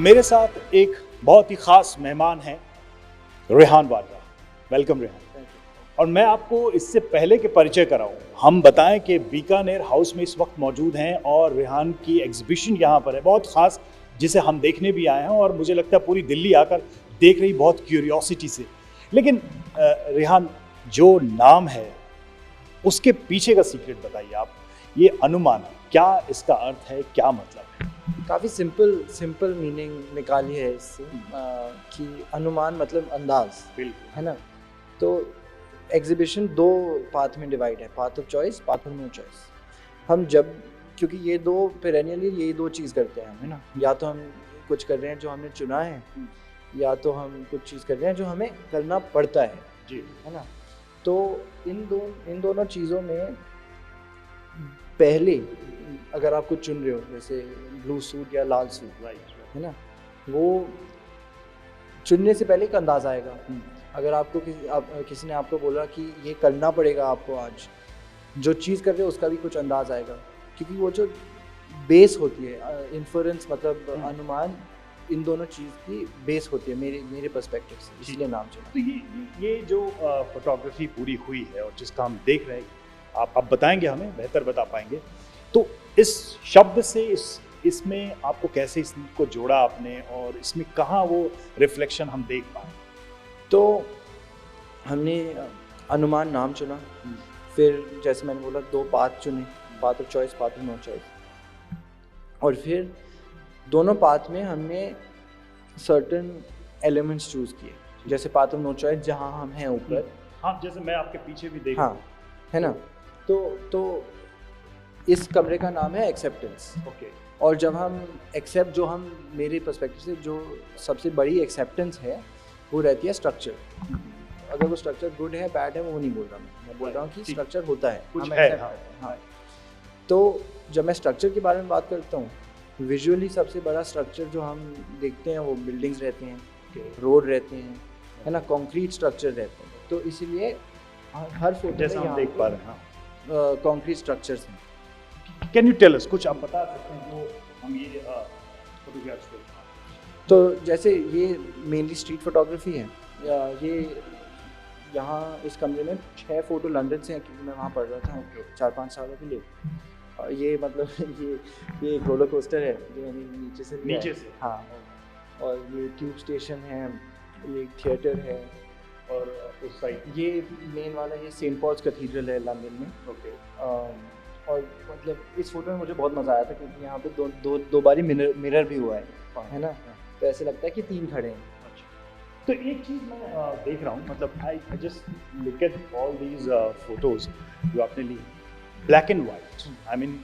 मेरे साथ एक बहुत ही ख़ास मेहमान हैं, रेहान वाड्रा। वेलकम रेहान। और मैं आपको इससे पहले के परिचय कराऊं, हम बताएं कि बीकानेर हाउस में इस वक्त मौजूद हैं और रेहान की एग्जीबिशन यहाँ पर है बहुत ख़ास, जिसे हम देखने भी आए हैं और मुझे लगता है पूरी दिल्ली आकर देख रही बहुत क्यूरियोसिटी से। लेकिन रेहान, जो नाम है उसके पीछे का सीक्रेट बताइए आप। ये अनुमान, क्या इसका अर्थ है, क्या मतलब है? काफ़ी सिंपल मीनिंग निकाली है इससे कि अनुमान मतलब अंदाज, बिल्कुल, है ना। तो एग्जीबिशन दो पाथ में डिवाइड है, path of choice, path of no choice. हम जब, क्योंकि ये दो पेरेनियली यही दो चीज़ करते हैं हम, है ना। या तो हम कुछ कर रहे हैं जो हमने चुना है, या तो हम कुछ चीज़ कर रहे हैं जो हमें करना पड़ता है जी, है ना। तो इन दोनों चीज़ों में पहले अगर आप कुछ चुन रहे हो, जैसे ब्लू सूट या लाल सूट, राइट, है ना, वो चुनने से पहले एक अंदाज़ आएगा। अगर आपको किसी ने आपको बोला कि ये करना पड़ेगा आपको आज, जो चीज़ कर रहे हो उसका भी कुछ अंदाज़ आएगा, क्योंकि वो जो बेस होती है, इन्फ्लुएंस मतलब अनुमान, इन दोनों चीज़ की बेस होती है मेरे पर्सपेक्टिव से, इसलिए नाम चुना। तो ये जो फोटोग्राफी पूरी हुई है और जिसका हम देख रहे हैं, आप बताएंगे, हमें बेहतर बता पाएंगे। तो इस शब्द से इसमें आपको कैसे इसको जोड़ा आपने, और इसमें कहाँ वो रिफ्लेक्शन हम देख पाए? तो हमने अनुमान नाम चुना, फिर जैसे मैंने बोला दो पाथ चुने, path of choice, path of no choice, और फिर दोनों पाथ में हमने सर्टेन एलिमेंट्स चूज़ किए। जैसे पाथ ऑफ नो चॉइस जहाँ हम हैं ऊपर, हाँ, जैसे मैं आपके पीछे भी देख, हाँ, है ना। तो इस कमरे का नाम है एक्सेप्टेंस। ओके। और जब हम एक्सेप्ट, जो हम मेरे पर्सपेक्टिव से जो सबसे बड़ी एक्सेप्टेंस है वो रहती है स्ट्रक्चर। अगर वो स्ट्रक्चर गुड है बैड है वो नहीं बोल रहा, मैं बोल रहा हूँ कि स्ट्रक्चर होता है, कुछ हम है, एक्सेप्ट करते हैं। हाँ। तो जब मैं स्ट्रक्चर के बारे में बात करता हूँ, विजुअली सबसे बड़ा स्ट्रक्चर जो हम देखते हैं वो बिल्डिंग्स रहते हैं, रोड रहते हैं, है ना, कंक्रीट स्ट्रक्चर रहते हैं। तो इसीलिए हर फोटो जैसा हम देख पा रहे हैं कंक्रीट स्ट्रक्चर्स हैं। कैन यू टेल अस, कुछ आप बता सकते हैं जो हम ये फोटोग्राफ्स को? तो जैसे ये मेनली स्ट्रीट फोटोग्राफी है। ये यहाँ इस कमरे में 6 फोटो लंदन से हैं, क्योंकि मैं वहाँ पढ़ रहा था 4-5 सालों के लिए। ये मतलब ये एक रोलर कोस्टर है जो मैंने नीचे से हाँ, और ये ट्यूब स्टेशन है, ये एक थिएटर है, और उस साइड ये मेन वाला ये सेंट पॉल्स कैथीड्रल है लंदन में। ओके। और मतलब इस फोटो में मुझे बहुत मज़ा आया था, क्योंकि यहाँ पे दो बारी मिरर भी हुआ है ना। तो ऐसे लगता है कि 3 खड़े हैं। तो एक चीज़ मैं देख रहा हूँ, मतलब I just look at all these photos जो आपने ली, black and white. I mean,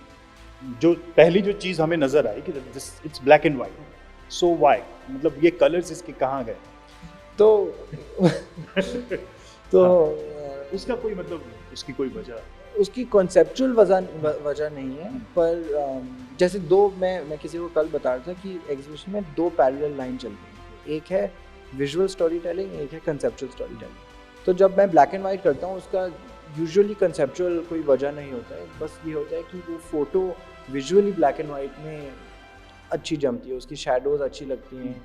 जो पहली जो चीज़ हमें नज़र आई कि it's black and white, so why, मतलब ये कलर्स इसके कहाँ गए? तो उसका कोई मतलब, उसकी कोई वजह? उसकी कॉन्सेप्चुअल वजह नहीं है, पर जैसे मैं किसी को कल बता रहा था कि एग्जीबिशन में 2 पैरेलल लाइन चल रही है, एक है विजुअल स्टोरी टेलिंग, एक है कंसेप्चुअल स्टोरी टेलिंग। तो जब मैं ब्लैक एंड वाइट करता हूँ, उसका यूजुअली कंसेप्चुअल कोई वजह नहीं होता है, बस ये होता है कि वो photo visually black and white में अच्छी जमती है, उसकी शैडोज़ अच्छी लगती हैं।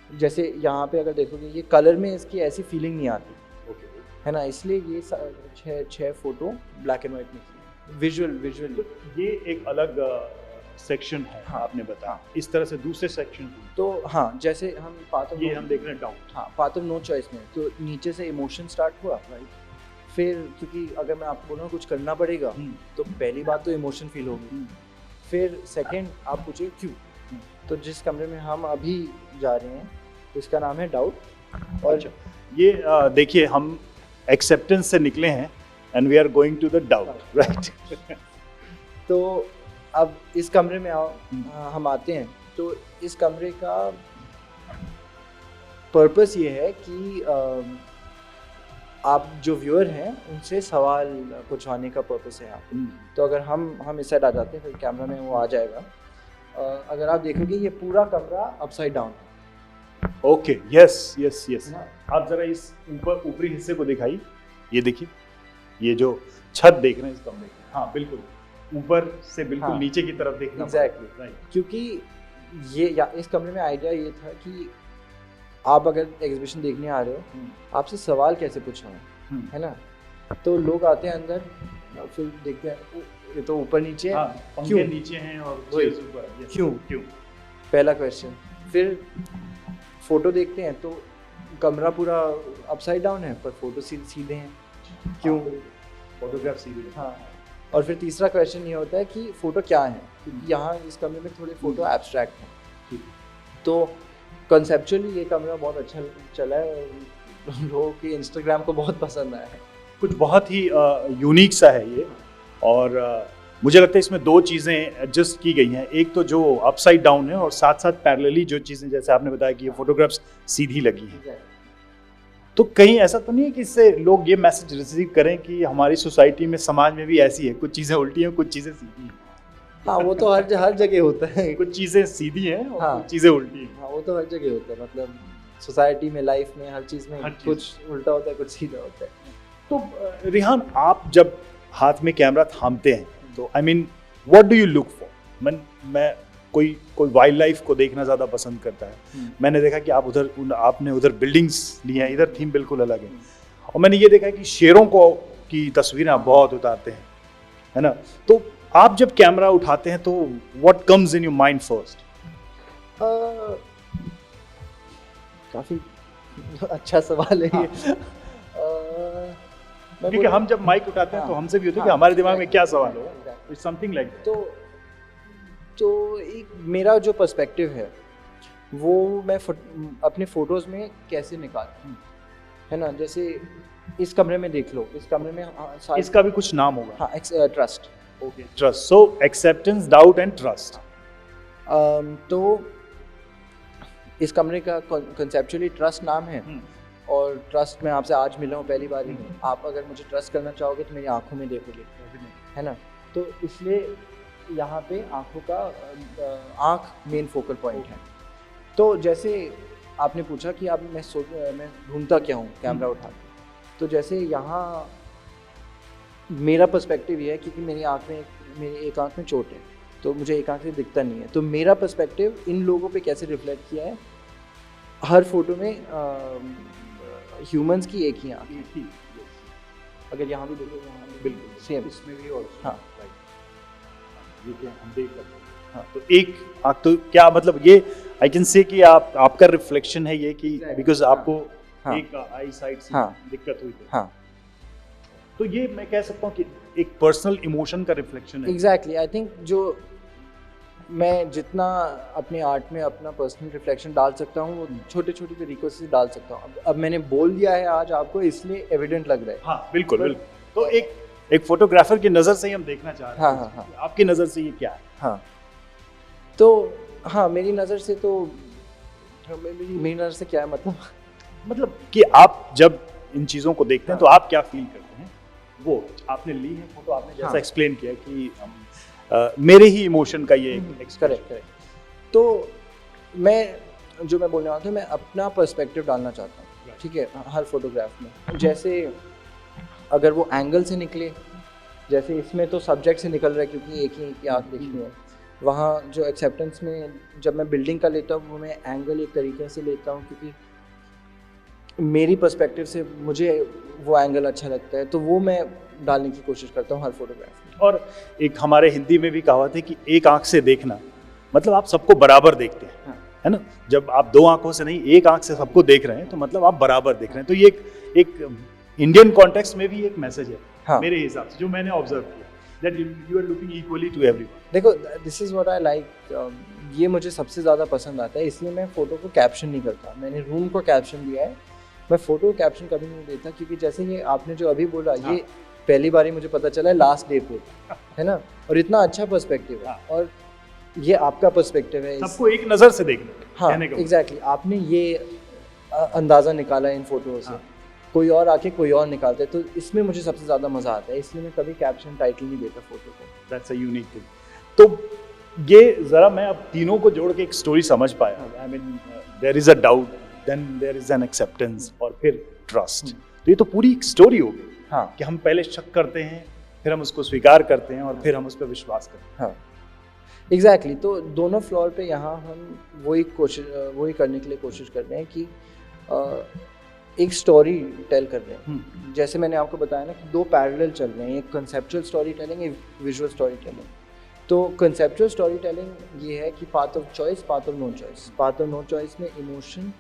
जैसे यहाँ पे अगर देखोगे, ये कलर में इसकी ऐसी फीलिंग नहीं आती, है ना, इसलिए ये 6 फोटो ब्लैक एंड वाइट में की, विजुअल। तो ये एक अलग सेक्शन है। हाँ, आपने बताया इस तरह से दूसरे सेक्शन। तो हाँ, जैसे हम पाथ ऑफ, ये हम देख रहे हैं डाउन, हाँ, पाथ ऑफ नो चॉइस में तो नीचे से इमोशन स्टार्ट हुआ, राइट। फिर क्योंकि अगर मैं आपको बोलूँ कुछ करना पड़ेगा, तो पहली बात तो इमोशन फील होगी। फिर सेकंड आप पूछिए क्यों। तो जिस कमरे में हम अभी जा रहे हैं इसका नाम है डाउट। और अच्छा, ये देखिए, हम एक्सेप्टेंस से निकले हैं and we are going to the doubt, right. तो अब इस कमरे में हम आते हैं। तो इस कमरे का पर्पस ये है कि आप जो व्यूअर हैं उनसे सवाल पूछवाने का पर्पस है आप। तो अगर हम इस साइड आ जाते हैं, फिर कैमरा में वो आ जाएगा। अगर आप देखोगे ये पूरा कमरा अपसाइड डाउन है। Okay, yes. आप जरा इस ऊपरी हिस्से को दिखाइए। ये देखिए, ये जो छत देख रहे हैं इस कमरे की, हाँ बिल्कुल ऊपर से बिल्कुल नीचे की तरफ देखना। Exactly, right. क्योंकि ये या इस कमरे में आइडिया ये था कि आप अगर एग्जीबिशन देखने आ रहे हो, आपसे सवाल कैसे पूछवाएं, है ना? तो लोग आते हैं अंदर, फिर देखते हैं ये तो ऊपर नीचे है, क्यों नीचे हैं और चेयर्स ऊपर, क्यों पहला क्वेश्चन। फिर फोटो देखते हैं तो कमरा पूरा अपसाइड डाउन है पर फोटो सीधे हैं, क्यों? फोटोग्राफ सीधे। हाँ। और फिर तीसरा क्वेश्चन ये होता है कि फ़ोटो क्या है, क्योंकि यहाँ इस कमरे में थोड़े फ़ोटो एब्स्ट्रैक्ट हैं। तो कंसेप्चुअली ये कमरा बहुत अच्छा चला है और लोगों के इंस्टाग्राम को बहुत पसंद आया है। कुछ बहुत ही यूनिक सा है ये, और मुझे लगता है इसमें दो चीज़ें एडजस्ट की गई हैं। एक तो जो अपसाइड डाउन है और साथ साथ पैरेलली जो चीज़ें, जैसे आपने बताया कि ये फोटोग्राफ्स सीधी लगी हैं, तो कहीं ऐसा तो नहीं है कि इससे लोग ये मैसेज रिसीव करें कि हमारी सोसाइटी में, समाज में भी ऐसी है, कुछ चीज़ें उल्टी हैं, कुछ चीज़ें सीधी हैं? हाँ, वो तो हर जगह होता है। कुछ चीज़ें सीधी हैं और हाँ, कुछ चीज़ें उल्टी हैं। हाँ, वो तो हर जगह होता है, मतलब सोसाइटी में, लाइफ में, हर चीज़ में कुछ उल्टा होता है, कुछ सीधा होता है। तो रिहान, आप जब हाथ में कैमरा थामते हैं तो I mean what do you look for? मैं कोई वाइल्ड लाइफ को देखना ज़्यादा पसंद करता है। मैंने देखा कि आपने उधर बिल्डिंग्स ली हैं, इधर थीम बिल्कुल अलग है। और मैंने ये देखा है कि शेरों की तस्वीरें आप बहुत उतारते हैं, है ना? तो आप जब कैमरा उठाते हैं तो what comes in your mind first? काफ़ी अच्छा सवाल है ये। क्योंकि हम जब माइक उठाते हैं तो हमसे भी होता है कि हमारे दिमाग में क्या सवाल हो, समथिंग लाइक दैट। तो एक मेरा जो पर्सपेक्टिव है वो मैं अपने फोटोज़ में कैसे निकालूं, है ना? जैसे इस कमरे में देख लो, इस कमरे में इसका भी कुछ नाम होगा। हाँ, trust. Okay, trust. So acceptance, doubt and trust. तो इस कमरे का कंसेप्चुअली ट्रस्ट नाम है, और ट्रस्ट मैं आपसे आज मिला हूँ पहली बार ही। आप अगर मुझे ट्रस्ट करना चाहोगे तो मेरी आंखों में देखोगे, है ना? तो इसलिए यहाँ पे आंखों का आंख मेन फोकल पॉइंट है। तो जैसे आपने पूछा कि अब मैं ढूंढता क्या हूँ कैमरा उठा के, तो जैसे यहाँ मेरा पर्सपेक्टिव ये है, क्योंकि मेरी एक आंख में चोट है, तो मुझे एक आंख से दिखता नहीं है। तो मेरा पर्सपेक्टिव इन लोगों पे कैसे रिफ्लेक्ट किया है, हर फोटो में ह्यूमंस की एक ही आंख है। अगर यहाँ भी देखो, यहाँ भी बिल्कुल सेम, इसमें भी। और हाँ, ये हम देख सकते हैं। हाँ, तो एक आंख, तो क्या मतलब ये आई कैन से कि आपका रिफ्लेक्शन है ये कि बिकॉज आपको एक आई साइड से दिक्कत हुई थी। हाँ, तो ये मैं कह सकता हूँ कि एक पर्सनल इमोशन का रिफ्लेक्शन है। एग्जैक्टली। आई थिंक जो मैं जितना अपने आर्ट में अपना पर्सनल रिफ्लेक्शन डाल सकता हूँ, वो छोटे छोटे तरीकों से डाल सकता हूँ। अब मैंने बोल दिया है आज आपको, इसलिए एविडेंट लग रहा है। हाँ, बिल्कुल बिल्कुल। तो एक फोटोग्राफर की नज़र से ही हम देखना चाह रहे हैं। हाँ। आपकी नज़र से ये क्या है? हाँ, तो हाँ, मेरी नज़र से तो मेरी नज़र से क्या है, मतलब कि आप जब इन चीज़ों को देखते हैं तो आप क्या फील करते हैं? वो आपने ली है फोटो, आपने जैसा एक्सप्लेन किया कि मेरे ही इमोशन का ये करेक्ट। तो जो मैं बोलने वाला था, मैं अपना पर्सपेक्टिव डालना चाहता हूँ, ठीक है, हर फोटोग्राफ में। जैसे अगर वो एंगल से निकले, जैसे इसमें तो सब्जेक्ट से निकल रहा है क्योंकि एक ही आँख देखनी है। वहाँ जो एक्सेप्टेंस में जब मैं बिल्डिंग का लेता हूँ, वो मैं एंगल एक तरीके से लेता हूँ क्योंकि मेरी पर्सपेक्टिव से मुझे वो एंगल अच्छा लगता है, तो वो मैं डालने की कोशिश करता हूँ हर फोटोग्राफ में। और एक हमारे हिंदी में भी कहावत है कि एक आंख से देखना, मतलब आप सबको बराबर देखते हैं। हाँ। है ना? जब आप दो आंखों से नहीं, एक आंख से सबको देख रहे हैं, तो मतलब आप बराबर देख रहे हैं। तो ये एक इंडियन कॉन्टेक्स्ट में भी एक मैसेज है। हाँ। मेरे हिसाब से जो मैंने ऑब्जर्व किया, that you are looking equally to everyone. देखो, this is what I like, ये मुझे सबसे ज़्यादा पसंद आता है, इसलिए मैं फ़ोटो को कैप्शन नहीं करता। मैंने रूम को कैप्शन दिया है, मैं फ़ोटो को कैप्शन कभी नहीं देता, क्योंकि जैसे ये आपने जो अभी बोला, हाँ, ये पहली बार ही मुझे पता चला है लास्ट डे पे, है ना? और इतना अच्छा पर्सपेक्टिव है। हाँ। और ये आपका पर्सपेक्टिव है, सबको एक नज़र से देखना। हाँ, एग्जैक्टली। आपने ये अंदाज़ा निकाला इन फोटो से। हाँ। कोई और आके कोई और निकालता है, तो इसमें मुझे सबसे ज़्यादा मज़ा आता है, इसलिए मैं कभी कैप्शन टाइटल नहीं देता फोटो को। That's a unique thing. तो ये ज़रा मैं अब तीनों को जोड़ के एक स्टोरी समझ पाया। I mean there is a doubt, then there is an acceptance, और फिर ट्रस्ट। तो ये तो पूरी एक स्टोरी हो गई। हाँ, कि हम पहले शक करते हैं, फिर हम उसको स्वीकार करते हैं, और फिर हम उस पर विश्वास करते हैं। हाँ, एग्जैक्टली तो दोनों फ्लोर पे यहाँ हम वही करने के लिए कोशिश कर रहे हैं कि एक स्टोरी टेल कर रहे हैं। जैसे मैंने आपको बताया ना कि दो पैरेलल चल रहे हैं, एक कंसेप्चुअल स्टोरी टेलिंग, एक विजुअल स्टोरी टेलिंग। तो कंसेप्चुअल स्टोरी टेलिंग ये है कि path of choice, path of no choice. Path of no choice में इमोशन,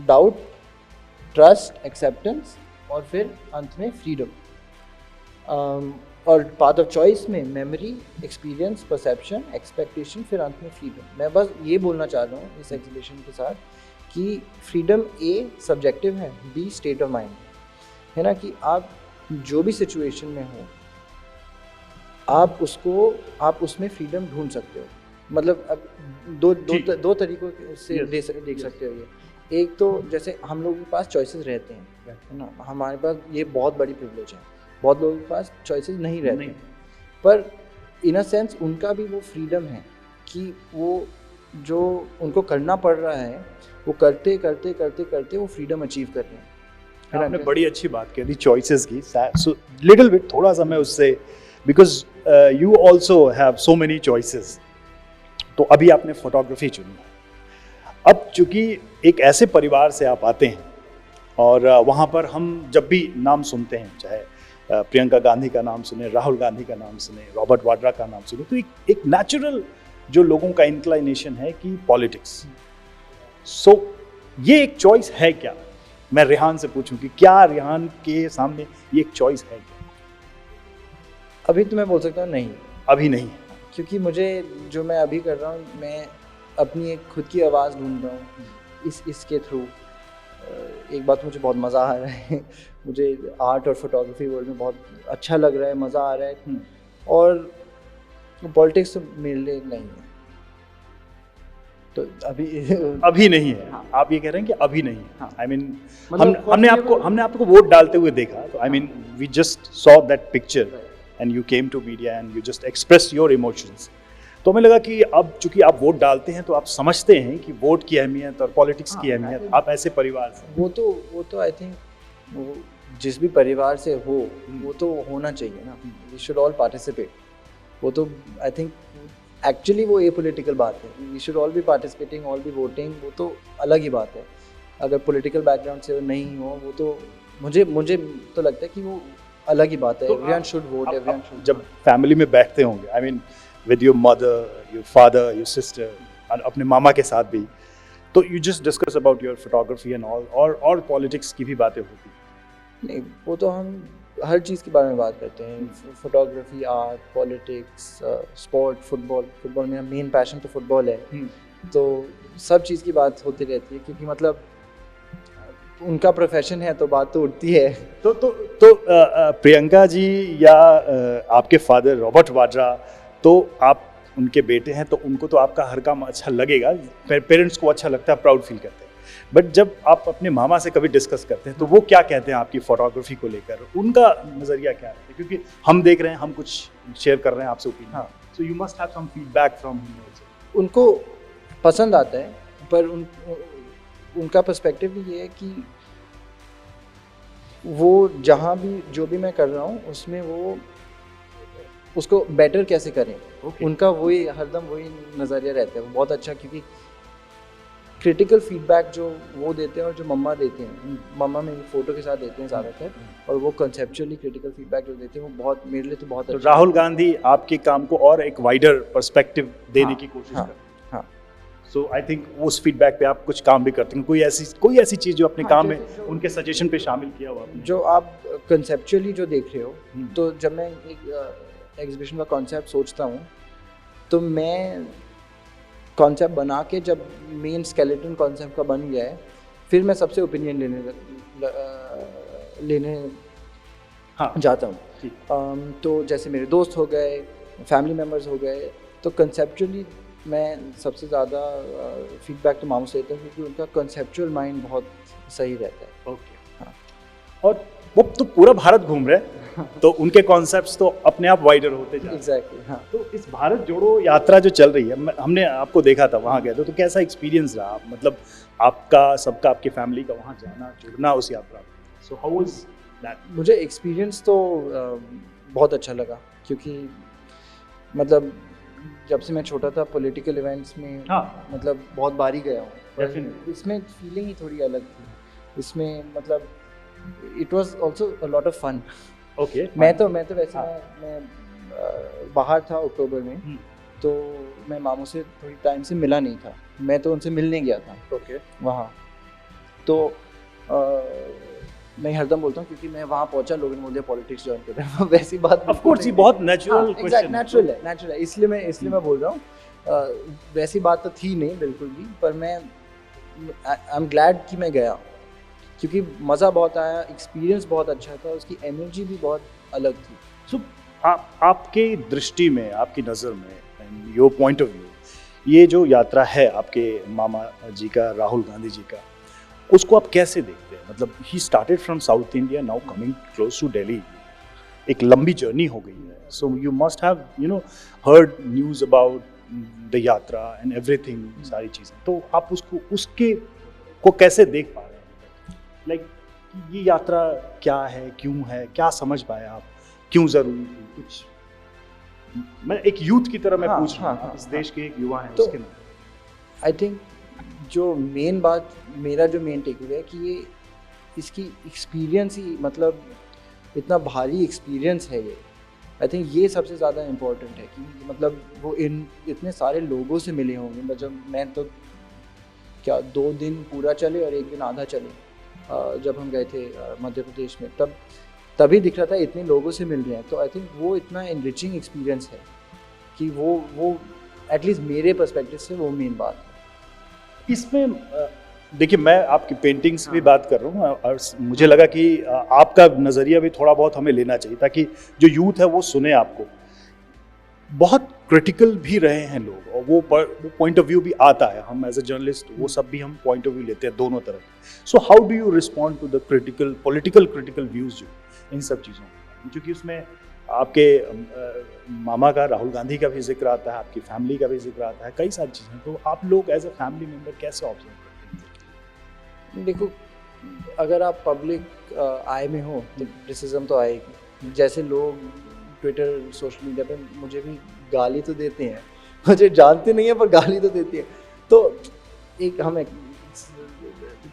डाउट, ट्रस्ट, एक्सेप्टेंस और फिर अंत में फ्रीडम। और पाथ ऑफ चॉइस में मेमोरी, एक्सपीरियंस, परसेप्शन, एक्सपेक्टेशन, फिर अंत में फ्रीडम। मैं बस ये बोलना चाह रहा हूँ इस एग्जीबिशन के साथ कि फ्रीडम ए सब्जेक्टिव है, बी स्टेट ऑफ माइंड है ना, कि आप जो भी सिचुएशन में हो आप उसमें फ्रीडम ढूंढ सकते हो। मतलब अब दो तरीकों से देख सकते हो ये। एक तो जैसे हम लोगों के पास चॉइसेस रहते हैं है ना, हमारे पास ये बहुत बड़ी प्रिविलेज है, बहुत लोगों के पास चॉइसेस नहीं रहते हैं, पर इन अ सेंस उनका भी वो फ्रीडम है कि वो जो उनको करना पड़ रहा है वो करते करते करते करते वो फ्रीडम अचीव कर रहे हैं। आपने बड़ी अच्छी बात कह दी चॉइसेस की। सो लिटिल बिट थोड़ा सा मैं उससे, because you also have so many choices. तो अभी आपने फोटोग्राफी चुनी। अब चूंकि एक ऐसे परिवार से आप आते हैं और वहाँ पर हम जब भी नाम सुनते हैं, चाहे प्रियंका गांधी का नाम सुने, राहुल गांधी का नाम सुने, रॉबर्ट वाड्रा का नाम सुने, तो एक नेचुरल जो लोगों का इंक्लाइनेशन है कि पॉलिटिक्स। सो ये एक चॉइस है क्या? मैं रेहान से पूछूं कि क्या रेहान के सामने ये एक चॉइस है क्या? अभी तो मैं बोल सकता हूँ नहीं, अभी नहीं, क्योंकि मुझे जो मैं अभी कर रहा हूँ, मैं अपनी एक खुद की आवाज़ ढूंढ रहा हूँ इसके थ्रू। एक बात मुझे बहुत मज़ा आ रहा है मुझे आर्ट और फोटोग्राफी वर्ल्ड में बहुत अच्छा लग रहा है, मज़ा आ रहा है। और पॉलिटिक्स तो मेरे लिए नहीं है, तो अभी नहीं है। हाँ। आप ये कह रहे हैं कि अभी नहीं है। हाँ। आई मीन मतलब हमने आपको वोट डालते हुए देखा, तो I mean we just saw that picture and you came to media and you just express your emotions. तो हमें लगा कि अब चूंकि आप वोट डालते हैं तो आप समझते हैं कि वोट की अहमियत और पॉलिटिक्स की अहमियत। आप ऐसे परिवार से, वो तो आई थिंक वो जिस भी परिवार से हो वो तो होना चाहिए ना, वी शुड ऑल पार्टिसिपेट। वो तो आई थिंक एक्चुअली वो ए पॉलिटिकल बात है, we should all be participating, all be voting, वो तो अलग ही बात है। अगर पॉलिटिकल बैकग्राउंड से नहीं हो वो तो मुझे तो लगता है कि वो अलग ही बात है। Everyone should vote, everyone should. जब फैमिली में बैठते होंगे, I mean with your mother, your father, your sister और अपने मामा के साथ भी, तो you just discuss about your photography and all, और पॉलिटिक्स की भी बातें होती? नहीं, वो तो हम हर चीज़ के बारे में बात करते हैं, photography, art, politics, sport, football मेरा मेन पैशन तो फुटबॉल है। तो सब चीज़ की बात होती रहती है, क्योंकि मतलब उनका प्रोफेशन है तो बात तो उठती है। तो प्रियंका जी या आपके फादर रॉबर्ट वाड्रा, तो आप उनके बेटे हैं, तो उनको तो आपका हर काम अच्छा लगेगा, पेरेंट्स को अच्छा लगता है, प्राउड फील करते हैं। बट जब आप अपने मामा से कभी डिस्कस करते हैं तो वो क्या कहते हैं आपकी फोटोग्राफी को लेकर? उनका नज़रिया क्या है? क्योंकि हम देख रहे हैं, हम कुछ शेयर कर रहे हैं आपसे opinion, so you must have some feedback from him also. उनको पसंद आता है, पर उनका पर्सपेक्टिव भी ये है कि वो जहाँ भी जो भी मैं कर रहा हूँ उसमें वो उसको बेटर कैसे करें। उनका वही हरदम वही नज़रिया रहता है, वो बहुत अच्छा। क्योंकि क्रिटिकल फीडबैक जो वो देते हैं और जो मम्मा देते हैं, मम्मा मेरी फ़ोटो के साथ देते हैं ज़्यादातर, और वो कंसेप्चुअली क्रिटिकल फीडबैक जो देते हैं वो बहुत मेरे लिए तो बहुत अच्छा। राहुल गांधी आपके काम को और एक वाइडर पर्सपेक्टिव देने की कोशिश करते हैं। सो आई थिंक उस फीडबैक पे आप कुछ काम भी करते हैं। कोई ऐसी चीज़ जो अपने काम में उनके सजेशन पे शामिल किया हुआ आपने? जो आप कंसेप्चुअली जो देख रहे हो, तो जब मैं एक एग्जीबिशन का कॉन्सेप्ट सोचता हूँ तो मैं कॉन्सेप्ट बना के जब मेन स्केलेटन कॉन्सेप्ट का बन गया है, फिर मैं सबसे ओपिनियन लेने जाता हूँ। तो जैसे मेरे दोस्त हो गए, फैमिली मेम्बर्स हो गए, तो कंसेप्चुअली मैं सबसे ज़्यादा फीडबैक तो मामू से लेता हूँ, क्योंकि उनका कंसेप्चुअल माइंड बहुत सही रहता है। ओके, हाँ। और वो तो पूरा भारत घूम रहे हैं तो उनके कॉन्सेप्ट्स तो अपने आप वाइडर होते जा रहे हैं। एग्जैक्टली, हाँ। तो इस भारत जोड़ो यात्रा जो चल रही है, हमने आपको देखा था वहाँ गए तो कैसा एक्सपीरियंस रहा? मतलब आपका, सबका, आपकी फैमिली का वहाँ जाना, जुड़ना उस यात्रा में, सो हाउ वाज दैट? मुझे एक्सपीरियंस तो बहुत अच्छा लगा, क्योंकि मतलब जब से मैं छोटा था पॉलिटिकल इवेंट्स में हाँ। मतलब बहुत बार ही गया हूँ, पर Definitely. इसमें फीलिंग ही थोड़ी अलग थी। इसमें मतलब it was also a lot of fun. Okay. मैं तो वैसे हाँ। मैं बाहर था अक्टूबर में, तो मैं मामू से थोड़ी टाइम से मिला नहीं था, मैं तो उनसे मिलने गया था ओके। वहाँ। तो मैं हरदम बोलता हूँ क्योंकि मैं वहाँ पहुँचा, लोगों ने बोल दिया पॉलिटिक्स ज्वाइन कर रहे हैं। वैसी बात ऑफ कोर्स ये बहुत नेचुरल क्वेश्चन नेचुरल है, इसलिए मैं बोल रहा हूँ। वैसी बात तो थी नहीं बिल्कुल भी, पर मैं आई एम ग्लैड कि मैं गया, क्योंकि मज़ा बहुत आया, एक्सपीरियंस बहुत अच्छा था, उसकी एनर्जी भी बहुत अलग थी। सो आपके दृष्टि में, आपकी नज़र में, योर पॉइंट ऑफ व्यू, ये जो यात्रा है आपके मामा जी का, राहुल गांधी जी का, उसको आप कैसे देखते हैं? मतलब he started from south India, now coming close to Delhi, एक लंबी जर्नी हो गई है। So you must have heard news about the yatra and everything, सारी चीज़ें, तो आप उसके को कैसे देख पा रहे हैं? लाइक ये यात्रा क्या है, क्यों है, क्या समझ पाए आप, क्यों ज़रूरी थी? कुछ मैं एक यूथ की तरह मैं पूछ रहा हूँ, इस देश के एक युवा हैं, तो उसके आई थिंक जो मेन बात, मेरा जो मेन टेक है कि ये इसकी एक्सपीरियंस ही, मतलब इतना भारी एक्सपीरियंस है ये, आई थिंक ये सबसे ज़्यादा इम्पोर्टेंट है कि मतलब वो इतने सारे लोगों से मिले होंगे। मतलब मैं तो क्या 2 दिन पूरा चले और 1 दिन आधा चले, जब हम गए थे मध्य प्रदेश में, तभी दिख रहा था इतने लोगों से मिल रहे हैं। तो आई थिंक वो इतना एनरिचिंग एक्सपीरियंस है कि वो एटलीस्ट मेरे पर्सपेक्टिव से वो मेन बात है इसमें। देखिए, मैं आपकी पेंटिंग्स की भी बात कर रहा हूँ, और मुझे लगा कि आपका नज़रिया भी थोड़ा बहुत हमें लेना चाहिए, ताकि जो यूथ है वो सुने आपको। बहुत क्रिटिकल भी रहे हैं लोग, और वो पॉइंट ऑफ व्यू भी आता है, हम एज ए जर्नलिस्ट वो सब भी हम पॉइंट ऑफ व्यू लेते हैं दोनों तरफ। So how do you respond to the political critical views जो इन सब चीज़ों में, क्योंकि उसमें आपके मामा का, राहुल गांधी का भी जिक्र आता है, आपकी फैमिली का भी जिक्र आता है, कई सारी चीज़ें, तो आप लोग एज ए फैमिली मेम्बर कैसे ऑब्जर्व करते हैं? देखो, अगर आप पब्लिक आई में हो तो क्रिटिसिज्म तो आएगी। जैसे लोग ट्विटर, सोशल मीडिया पे मुझे भी गाली तो देते हैं, मुझे जानते नहीं है पर गाली तो देती है। तो एक हम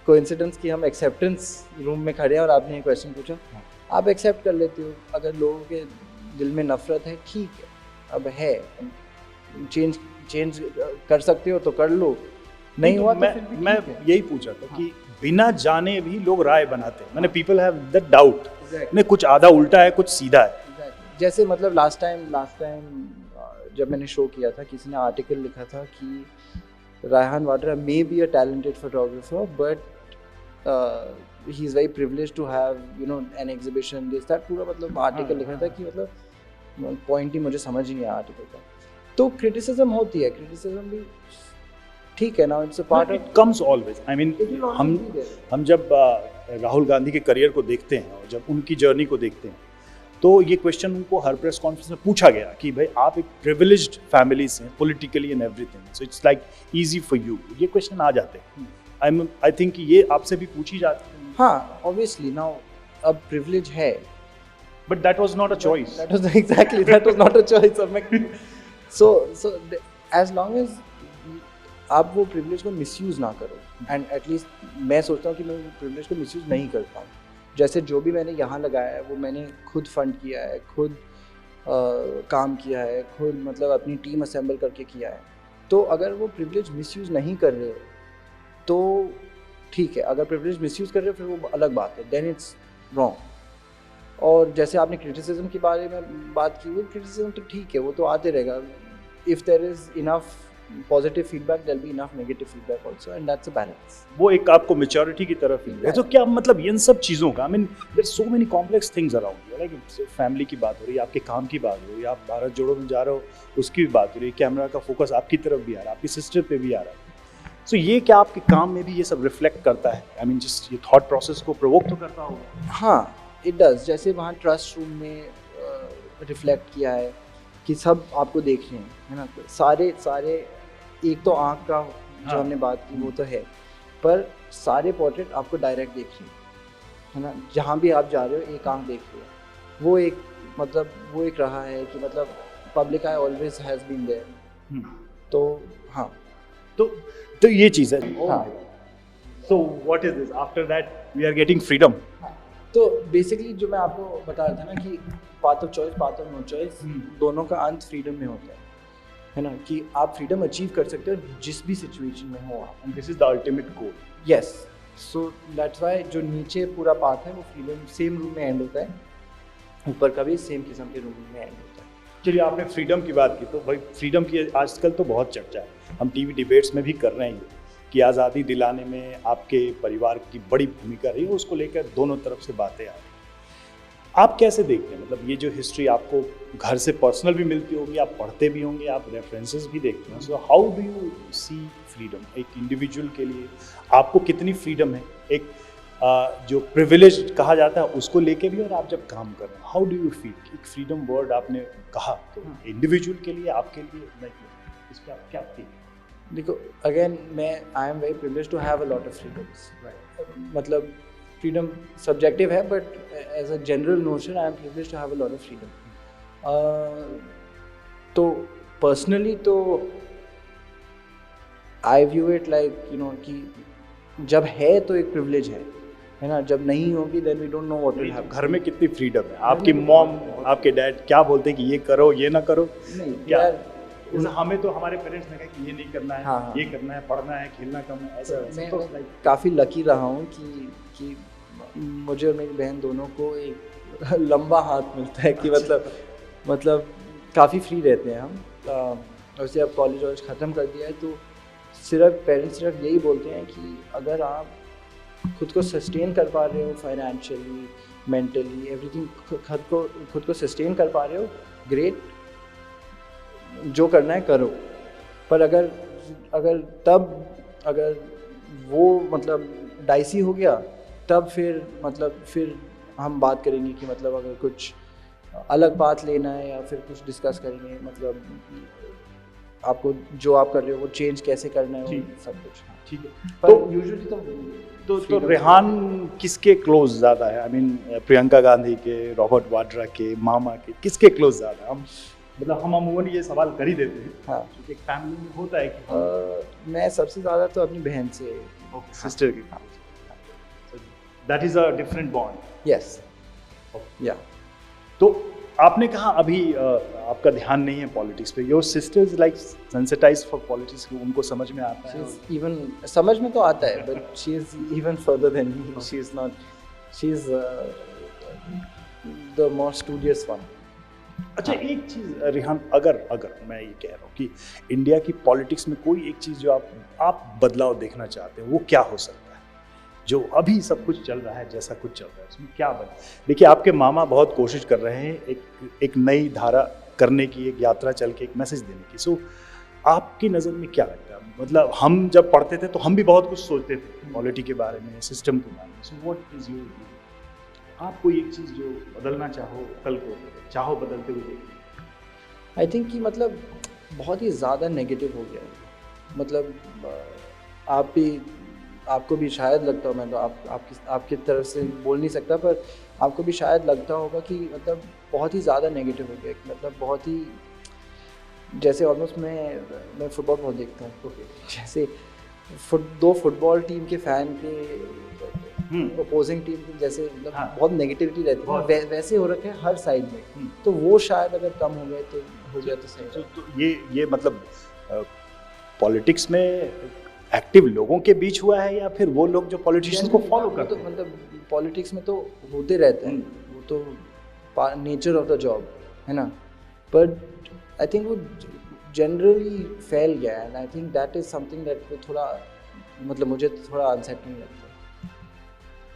कोइंसिडेंस कि हम एक्सेप्टेंस रूम में खड़े हैं और आपने एक क्वेश्चन पूछा, आप एक्सेप्ट कर लेते हो। अगर लोगों के दिल में नफरत है, ठीक है, अब है, चेंज कर सकते हो तो कर लो, नहीं हुआ तो फिर भी मैं ठीक है। यही पूछा था कि बिना जाने भी लोग राय बनाते हैं, मैंने पीपल हैव दैट डाउट, नहीं कुछ आधा उल्टा है, कुछ सीधा है। जैसे मतलब लास्ट टाइम जब मैंने शो किया था, किसी ने आर्टिकल लिखा था कि Raihan Vadra may be a talented photographer, but he is very privileged to have an exhibition, this that, पूरा मतलब आर्टिकल लिखा था कि मतलब पॉइंट ही मुझे समझ ही नहीं आया आर्टिकल का। तो क्रिटिसिज्म होती है, क्रिटिसिज्म भी ठीक है ना, it's a part it comes always. I mean, हम जब राहुल गांधी के करियर को देखते हैं और जब उनकी जर्नी को देखते हैं, तो ये क्वेश्चन उनको हर प्रेस कॉन्फ्रेंस में पूछा गया कि भाई आप एक प्रिविलेज्ड फैमिली से, politically and everything, so it's like easy for you, ये क्वेश्चन आ जाते हैं। आई थिंक ये आपसे भी पूछी जाती है। हाँ, ऑब्वियसली नाउ अब प्रिविलेज है, but that was not a choice. That was not a choice of my so as long as आप वो प्रिविलेज को मिसयूज़ ना करो, एंड एटलीस्ट मैं सोचता हूँ कि मैं प्रिविलेज को मिसयूज़ नहीं करता हूँ। जैसे जो भी मैंने यहाँ लगाया है वो मैंने खुद फंड किया है, खुद काम किया है, खुद मतलब अपनी टीम असेंबल करके किया है। तो अगर वो प्रिविलेज मिसयूज़ नहीं कर रहे तो ठीक है, अगर प्रिविलेज मिसयूज़ कर रहे हो फिर वो अलग बात है, देन इट्स रॉन्ग। और जैसे आपने क्रिटिसिज्म के बारे में बात की, वो क्रिटिसिज्म तो ठीक है, वो तो आते रहेगा। If there is enough positive feedback, there will be enough negative feedback also, and that's a balance. वो एक आपको मैच्योरिटी की तरफ ही है। तो क्या मतलब इन सब चीज़ों का, I mean there so many complex things around you, like family की बात हो रही है, आपके काम की बात हो रही है, आप भारत जोड़ो में जा रहे हो, उसकी भी बात हो रही है, कैमरा का फोकस आपकी तरफ भी आ रहा है, आपकी सिस्टर पे भी आ रहा है। सो ये क्या आपके काम में भी ये सब रिफ्लेक्ट करता है? आई मीन जस्ट ये थॉट प्रोसेस को प्रोवोक तो करता होगा। हाँ, इट डज। जैसे वहाँ ट्रस्ट रूम में रिफ्लेक्ट किया है कि सब आपको देख रहे हैं, है ना, सारे एक तो आँख का जो हमने बात की वो तो है, पर सारे पोर्ट्रेट आपको डायरेक्ट देख रहे हैं, है ना, जहाँ भी आप जा रहे हो एक आँख देख रही है। वो एक रहा है कि मतलब public eye always has been there, तो हाँ तो ये चीज़ है। हाँ so what is this after that we are getting freedom. तो बेसिकली जो मैं आपको बता रहा था ना कि path of choice path of no choice दोनों का अंत फ्रीडम में होता है ना, कि आप फ्रीडम अचीव कर सकते हो जिस भी सिचुएशन में हो आप। And this is the ultimate goal. Yes, so that's why जो नीचे पूरा पाथ है वो फ्रीडम सेम रूम में एंड होता है, ऊपर का भी सेम किस्म के रूम में एंड होता है। चलिए, आपने फ्रीडम की बात की, तो भाई फ्रीडम की आजकल तो बहुत चर्चा है, हम टीवी डिबेट्स में भी कर रहे हैं कि आज़ादी दिलाने में आपके परिवार की बड़ी भूमिका रही है, उसको लेकर दोनों तरफ से बातें आ रही हैं। आप कैसे देखते हैं, मतलब ये जो हिस्ट्री आपको घर से पर्सनल भी मिलती होगी, आप पढ़ते भी होंगे, आप रेफरेंसेस भी देखते हैं, so how do you see freedom एक इंडिविजुअल के लिए? आपको कितनी फ्रीडम है एक जो प्रिविलेज कहा जाता है उसको लेके भी, और आप जब काम कर रहे हैं, हाउ डू यू फील? एक फ्रीडम वर्ड आपने कहा, तो इंडिविजुअल के लिए, आपके लिए लाइक इस पर आप क्या फील? देखो, again I am very privileged to have a lot of freedoms. मतलब फ्रीडम सब्जेक्टिव है, but as a general notion I am privileged to have a lot of freedom. तो पर्सनली तो आई व्यू इट लाइक कि जब है तो एक privilege है ना, जब नहीं होगी then we don't know what will happen. घर में कितनी फ्रीडम है? आपकी मॉम, आपके डैड क्या बोलते हैं कि ये करो, ये ना करो? नहीं क्या यार, हमें तो हमारे पेरेंट्स ने कहा कि ये नहीं करना है, हाँ। ये करना है, पढ़ना है, खेलना कम है, ऐसा मैं तो काफ़ी लकी रहा हूँ कि मुझे और मेरी बहन दोनों को एक लंबा हाथ मिलता है कि मतलब काफ़ी फ्री रहते हैं हम। वैसे अब कॉलेज वॉलेज ख़त्म कर दिया है, तो पेरेंट्स सिर्फ यही बोलते हैं कि अगर आप खुद को सस्टेन कर पा रहे हो फाइनेंशियली, मेंटली, एवरीथिंग, खुद को सस्टेन कर पा रहे हो, ग्रेट, जो करना है करो। पर अगर वो मतलब डाइसी हो गया, तब फिर हम बात करेंगे कि मतलब अगर कुछ अलग पाथ लेना है या फिर कुछ डिस्कस करेंगे, मतलब आपको जो आप कर रहे हो वो चेंज कैसे करना है, वो सब कुछ। ठीक है। पर यूजुअली तो रेहान किसके क्लोज ज़्यादा है? आई मीन प्रियंका गांधी के, रॉबर्ट वाड्रा के, मामा के, किसके क्लोज ज़्यादा? हम अमूमन ये सवाल कर ही देते हैं, हाँ, क्योंकि एक फैमिली में होता है कि मैं सबसे ज़्यादा तो अपनी बहन से, सिस्टर की, that is a different bond. Yes, या। तो आपने कहा अभी आपका ध्यान नहीं है पॉलिटिक्स पे, your sister is like sensitised for politics, उनको समझ में आता है? इवन समझ में तो आता है, but she is even further than me. She is the more studious one. अच्छा, एक चीज़ रेहान, अगर मैं ये कह रहा हूँ कि इंडिया की पॉलिटिक्स में कोई एक चीज़ जो आप बदलाव देखना चाहते हैं, वो क्या हो सकता है? जो अभी सब कुछ चल रहा है, जैसा कुछ चल रहा है, उसमें क्या बदला? देखिए, आपके मामा बहुत कोशिश कर रहे हैं एक नई धारा करने की, एक यात्रा चल के एक मैसेज देने की। सो आपकी नज़र में क्या लगता है? मतलब हम जब पढ़ते थे तो हम भी बहुत कुछ सोचते थे पॉलिटी के बारे में, सिस्टम के बारे में। सो व्हाट इज योर व्यू? आप कोई एक चीज़ जो बदलना कल को चाहो बदलते हुए देखिए? आई थिंक कि मतलब बहुत ही ज़्यादा नेगेटिव हो गया है। मतलब आपको भी शायद लगता हो, मैं तो आपकी तरफ से बोल नहीं सकता, पर आपको भी शायद लगता होगा कि मतलब बहुत ही ज़्यादा नेगेटिव हो गया। मतलब बहुत ही, जैसे ऑलमोस्ट मैं फुटबॉल बहुत देखता हूँ, जैसे दो फुटबॉल टीम के फ़ैन के अपोजिंग टीम की जैसे मतलब बहुत नेगेटिविटी रहती है, वैसे हो रखा है हर साइड में। तो वो शायद अगर कम हो गया तो सही। तो ये मतलब पॉलिटिक्स में एक्टिव लोगों के बीच हुआ है, या फिर वो लोग जो पॉलिटिशियंस को फॉलो करते हैं? मतलब पॉलिटिक्स में तो होते रहते हैं, वो तो नेचर ऑफ द जॉब है ना, पर आई थिंक वो जनरली फैल गया है, and I think that is something that थोड़ा, मतलब मुझे थोड़ा अनसेटलिंग लगता है।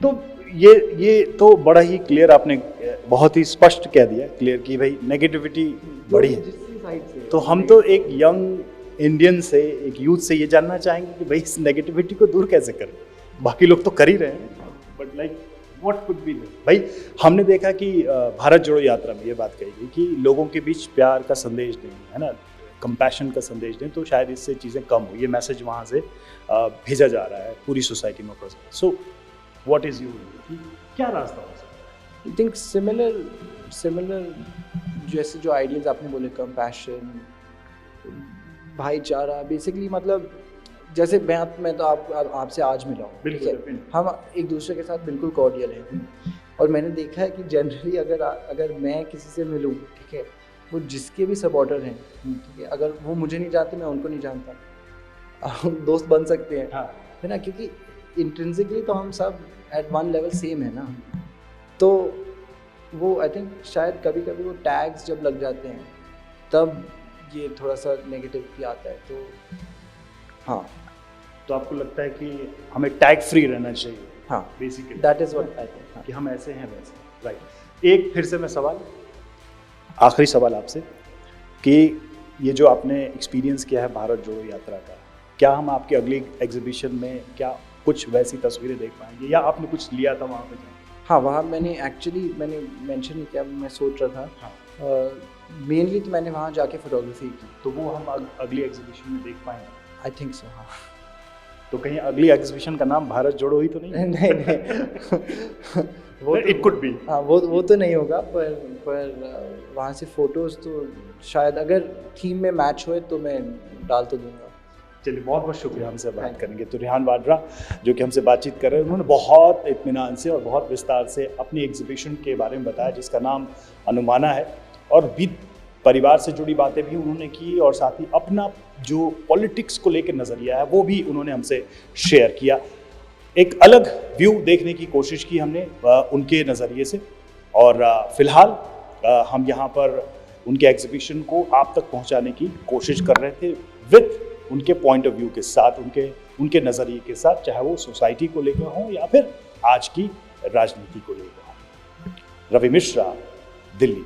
तो ये तो बड़ा ही क्लियर, आपने बहुत ही स्पष्ट कह दिया, क्लियर कि भाई नेगेटिविटी बड़ी है। तो हम तो एक यंग इंडियन से, एक यूथ से ये जानना चाहेंगे कि भाई इस नेगेटिविटी को दूर कैसे करें? बाकी लोग तो कर ही रहे हैं, but like what could be भाई? हमने देखा कि भारत जोड़ो यात्रा में ये बात कही गई कि लोगों के बीच प्यार का संदेश दें, है ना, कंपैशन का संदेश दें, तो शायद इससे चीज़ें कम हो। ये मैसेज वहाँ से भेजा जा रहा है पूरी सोसाइटी में। सो व्हाट इज योर, क्या रास्ता हो सकता है? आई थिंक सिमिलर जैसे जो आइडियाज आपने बोले, कंपैशन, भाईचारा बेसिकली, मतलब जैसे मैं तो आपसे आज मिला हूँ, ठीक है, हम एक दूसरे के साथ बिल्कुल कॉर्डियल हैं। और मैंने देखा है कि जनरली अगर मैं किसी से मिलूँ, ठीक है, वो जिसके भी सपोर्टर हैं, ठीक है, अगर वो मुझे नहीं जानते, मैं उनको नहीं जानता, हम दोस्त बन सकते हैं, है ना, क्योंकि इंट्रिंसिकली तो हम सब एट वन लेवल सेम है ना। तो वो आई थिंक शायद कभी कभी वो टैग्स जब लग जाते हैं तब ये थोड़ा सा नेगेटिविटी आता है। तो हाँ, तो आपको लगता है कि हमें टैग फ्री रहना चाहिए? हाँ, basically that is what I think, कि हम ऐसे हैं वैसे, राइट। एक फिर से मैं सवाल, आखिरी सवाल आपसे, कि ये जो आपने एक्सपीरियंस किया है भारत जोड़ो यात्रा का, क्या हम आपकी अगली एग्जीबिशन में क्या कुछ वैसी तस्वीरें देख पाएंगे, या आपने कुछ लिया था वहाँ पे? हाँ, वहाँ मैंने मेंशन नहीं किया, मैं सोच रहा था। हाँ, मेनली तो मैंने वहाँ जाके फोटोग्राफी की, तो वो हम अगली एग्जीबिशन में देख पाएंगे? आई थिंक सो, हाँ। तो कहीं अगली एग्जीबिशन का नाम भारत जोड़ो ही तो नहीं? नहीं वो इट कुड बी। हाँ, वो तो नहीं होगा, पर वहाँ से फोटोज़ तो शायद अगर थीम में मैच हुए तो मैं डाल तो दूंगा। चलिए, बहुत बहुत शुक्रिया हमसे बात करेंगे। तो रेहान वाड्रा जो कि हमसे बातचीत कर रहे हैं, उन्होंने बहुत इत्मीनान से और बहुत विस्तार से अपनी एग्जीबिशन के बारे में बताया जिसका नाम अनुमाना है, और भी परिवार से जुड़ी बातें भी उन्होंने की, और साथ ही अपना जो पॉलिटिक्स को लेकर नज़रिया है वो भी उन्होंने हमसे शेयर किया। एक अलग व्यू देखने की कोशिश की हमने उनके नज़रिए से, और फिलहाल हम यहाँ पर उनके एग्जीबिशन को आप तक पहुँचाने की कोशिश कर रहे थे विद उनके पॉइंट ऑफ व्यू के साथ, उनके नज़रिए के साथ, चाहे वो सोसाइटी को लेकर हो या फिर आज की राजनीति को लेकर हो। रवि मिश्रा, दिल्ली।